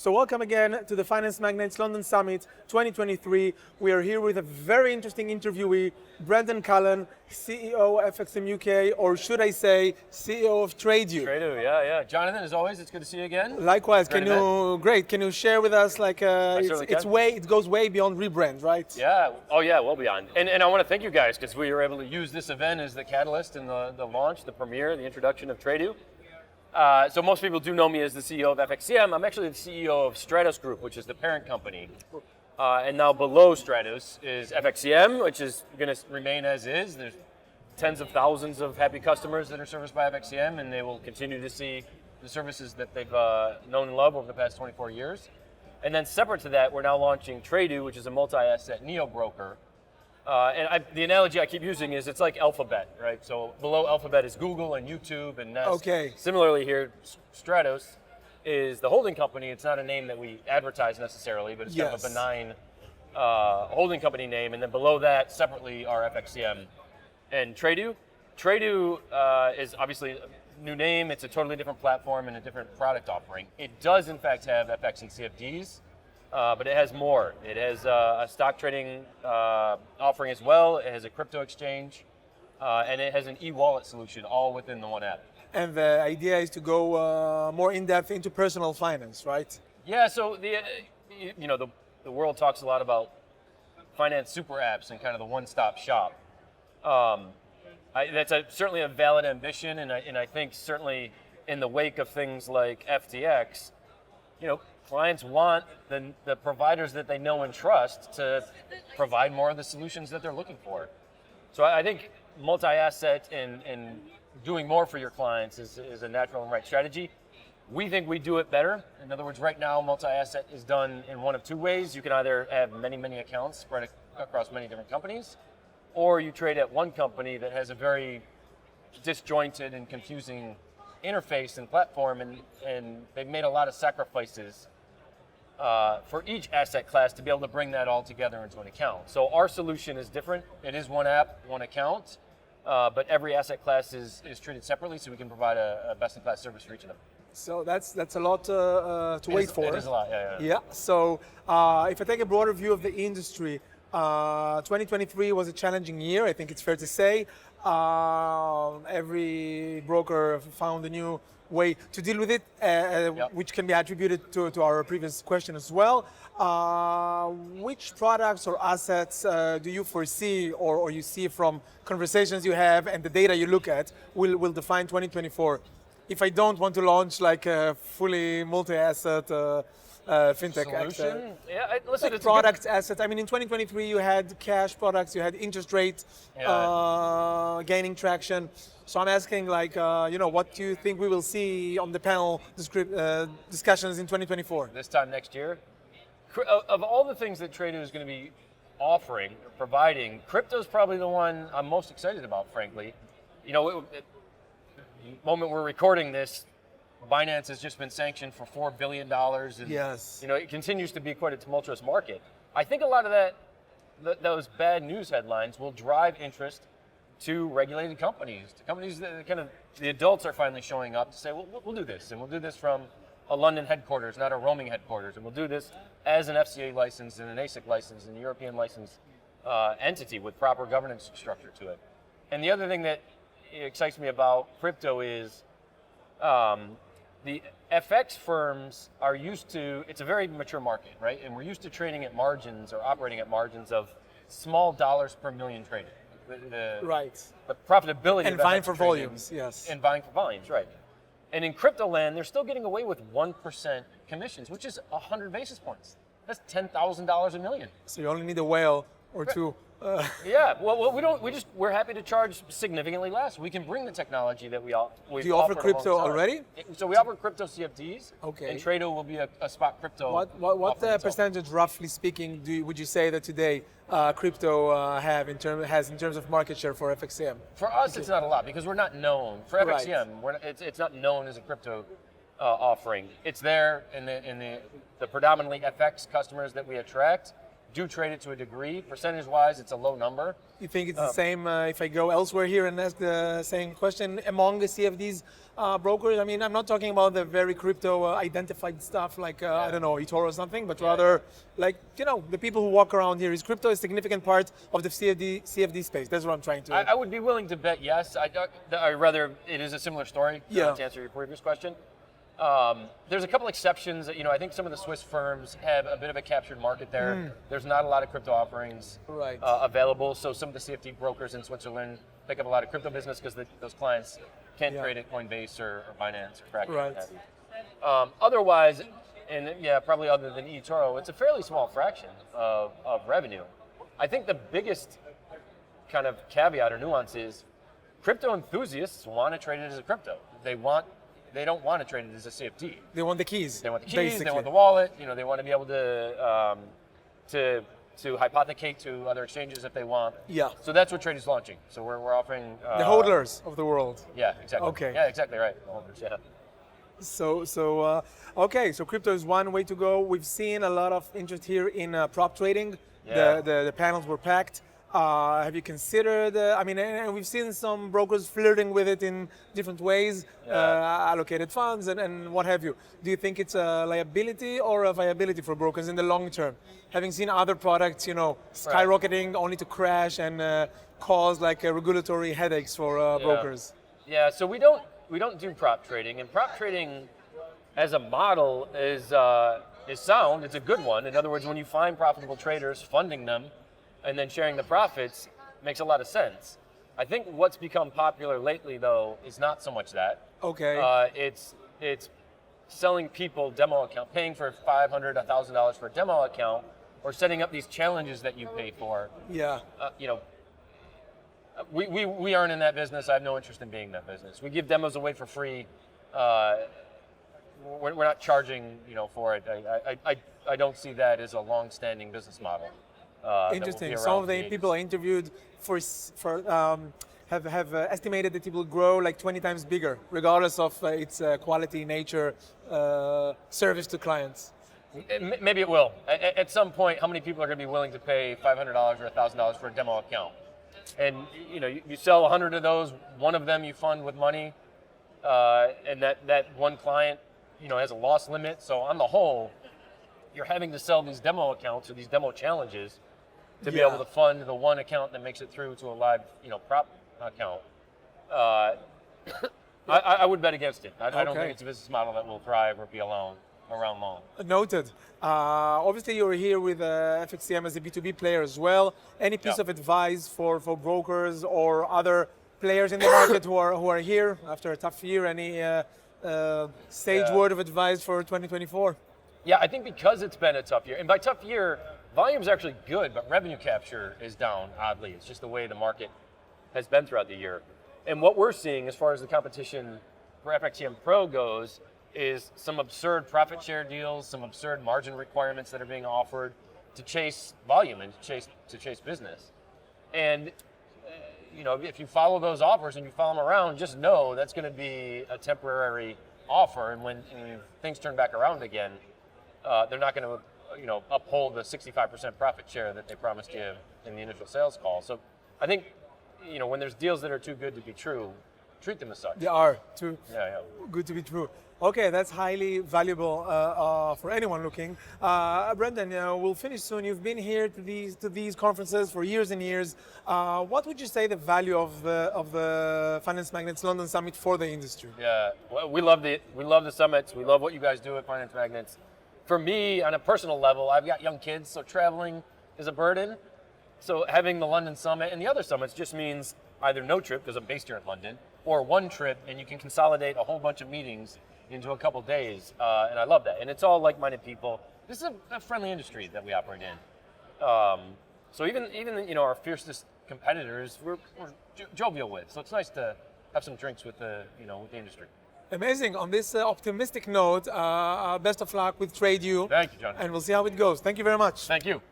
So welcome again to the Finance Magnates London Summit 2023. We are here with a very interesting interviewee, Callan, CEO of FXCM UK, or should I say, CEO of Tradu. Tradu, yeah. Jonathan, as always, it's good to see you again. Likewise. Can you share with us, it goes way beyond rebrand, right? Yeah. Oh yeah, well beyond. And I want to thank you guys because we were able to use this event as the catalyst and the launch, the premiere, the introduction of Tradu. So most people do know me as the CEO of FXCM. I'm actually the CEO of Stratus Group, which is the parent company. And now below Stratus is FXCM, which is going to remain as is. There's tens of thousands of happy customers that are serviced by FXCM, and they will continue to see the services that they've known and loved over the past 24 years. And then separate to that, we're now launching Tradu, which is a multi-asset neo-broker. The analogy I keep using is it's like Alphabet, right? So below Alphabet is Google and YouTube and Nest. Okay. Similarly here, Stratus is the holding company. It's not a name that we advertise necessarily, but it's kind of a benign holding company name. And then below that, separately, are FXCM and Tradu. Tradu is obviously a new name. It's a totally different platform and a different product offering. It does, in fact, have FX and CFDs. But it has more. It has a stock trading offering as well. It has a crypto exchange, and it has an e-wallet solution all within the one app. And the idea is to go more in depth into personal finance, right? Yeah. So the world talks a lot about finance super apps and kind of the one-stop shop. That's certainly a valid ambition, and I think certainly in the wake of things like FTX, clients want the providers that they know and trust to provide more of the solutions that they're looking for. So I think multi-asset and doing more for your clients is a natural and right strategy. We think we do it better. In other words, right now, multi-asset is done in one of two ways. You can either have many accounts spread across many different companies, or you trade at one company that has a very disjointed and confusing interface and platform, and they've made a lot of sacrifices for each asset class to be able to bring that all together into an account. So our solution is different. It is one app, one account, but every asset class is treated separately, so we can provide a best-in-class service for each of them. So that's a lot to wait for. It is a lot, yeah. So if I take a broader view of the industry, 2023 was a challenging year, I think it's fair to say. Every broker found a new way to deal with it, which can be attributed to our previous question as well. Which products or assets do you foresee or you see from conversations you have and the data you look at will define 2024? If I don't want to launch like a fully multi-asset fintech solution, listen, like product assets. I mean, in 2023 you had cash products, you had interest rate gaining traction. So I'm asking, what do you think we will see on the panel discussions in 2024? This time next year? Of all the things that Tradu is going to be offering or providing, crypto is probably the one I'm most excited about, frankly. The moment we're recording this, Binance has just been sanctioned for $4 billion. And, it continues to be quite a tumultuous market. I think a lot of those bad news headlines will drive interest to regulated companies, to companies that the adults are finally showing up to say, well, we'll do this, and we'll do this from a London headquarters, not a roaming headquarters, and we'll do this as an FCA license and an ASIC license and a European license entity with proper governance structure to it. And the other thing that excites me about crypto is the FX firms are used to, it's a very mature market, right? And we're used to trading at margins or operating at margins of small dollars per million traded. The profitability and of vying FX for trading, volumes, yes. And vying for volumes, right. And in crypto land, they're still getting away with 1% commissions, which is 100 basis points. That's $10,000 a million. So you only need a whale or two. We're happy to charge significantly less. We can bring the technology that we offer. Do you offer crypto already? So we offer crypto CFDs. Okay. And Tradu will be a spot crypto. What percentage, roughly speaking, would you say that today crypto has in terms of market share for FXCM? For us, it's not a lot because we're not known. For FXCM, it's not known as a crypto offering. It's there in the predominantly FX customers that we attract. do trade it to a degree. Percentage-wise, it's a low number. You think it's the same if I go elsewhere here and ask the same question among the CFDs brokers? I mean, I'm not talking about the very crypto identified stuff like, I don't know, eToro or something, but rather like, you know, the people who walk around here. Is crypto a significant part of the CFD space? That's what I'm trying to... I would be willing to bet yes. I'd rather it is a similar story to answer your previous question. There's a couple exceptions. You know, I think some of the Swiss firms have a bit of a captured market there. There's not a lot of crypto offerings available, so some of the CFD brokers in Switzerland pick up a lot of crypto business because those clients can't trade at Coinbase or Binance or Kraken. Otherwise, and probably other than eToro, it's a fairly small fraction of revenue. I think the biggest kind of caveat or nuance is crypto enthusiasts want to trade it as a crypto. They don't want to trade it as a CFD. They want the keys. They want the keys. Basically. They want the wallet. You know, they want to be able to hypothecate to other exchanges if they want. Yeah. So that's what Tradu's launching. So we're offering the hodlers of the world. Yeah, exactly. Okay. Yeah, exactly right. The hodlers. Yeah. Okay. So crypto is one way to go. We've seen a lot of interest here in prop trading. Yeah. The panels were packed. Have you considered, I mean, and we've seen some brokers flirting with it in different ways, allocated funds and what have you. Do you think it's a liability or a viability for brokers in the long term? Having seen other products, you know, skyrocketing only to crash and cause like regulatory headaches for brokers. Yeah, so we don't do prop trading, and prop trading as a model is sound. It's a good one. In other words, when you find profitable traders, funding them, and then sharing the profits makes a lot of sense. I think what's become popular lately, though, is not so much that. Okay. It's selling people demo account, paying for $500, $1,000 for a demo account, or setting up these challenges that you pay for. Yeah. You know, we aren't in that business. I have no interest in being in that business. We give demos away for free. We're not charging, you know, for it. I don't see that as a long-standing business model. Interesting. Some of the people I interviewed have estimated that it will grow like 20 times bigger, regardless of its quality, nature, service to clients. Maybe it will. At some point, how many people are going to be willing to pay $500 or $1,000 for a demo account? And you know, you sell 100 of those. One of them you fund with money, and that one client, you know, has a loss limit. So on the whole, you're having to sell these demo accounts or these demo challenges to be able to fund the one account that makes it through to a live, you know, prop account. I would bet against it. I don't think it's a business model that will thrive or be around long. Noted. Obviously, you're here with FXCM as a B2B player as well. Any piece of advice for brokers or other players in the market who are here after a tough year? Any sage word of advice for 2024? Yeah, I think because it's been a tough year, and by tough year, volume's actually good, but revenue capture is down, oddly. It's just the way the market has been throughout the year. And what we're seeing as far as the competition for FXCM Pro goes is some absurd profit share deals, some absurd margin requirements that are being offered to chase volume and to chase business. And you know, if you follow those offers and you follow them around, just know that's going to be a temporary offer, and when things turn back around again, they're not going to, you know, uphold the 65% profit share that they promised you in the initial sales call. So I think, you know, when there's deals that are too good to be true, treat them as such. They are too good to be true. Okay, that's highly valuable for anyone looking. Brendan, we'll finish soon. You've been here to these conferences for years and years. What would you say the value of the Finance Magnates London Summit for the industry? Yeah, well, we love the summits. We love what you guys do at Finance Magnates. For me, on a personal level, I've got young kids, so traveling is a burden. So having the London Summit and the other summits just means either no trip, because I'm based here in London, or one trip, and you can consolidate a whole bunch of meetings into a couple days, and I love that. And it's all like-minded people. This is a friendly industry that we operate in. So even you know, our fiercest competitors, we're jovial with. So it's nice to have some drinks with the industry. Amazing. On this optimistic note, best of luck with Tradu. Thank you, John. And we'll see how it goes. Thank you very much. Thank you.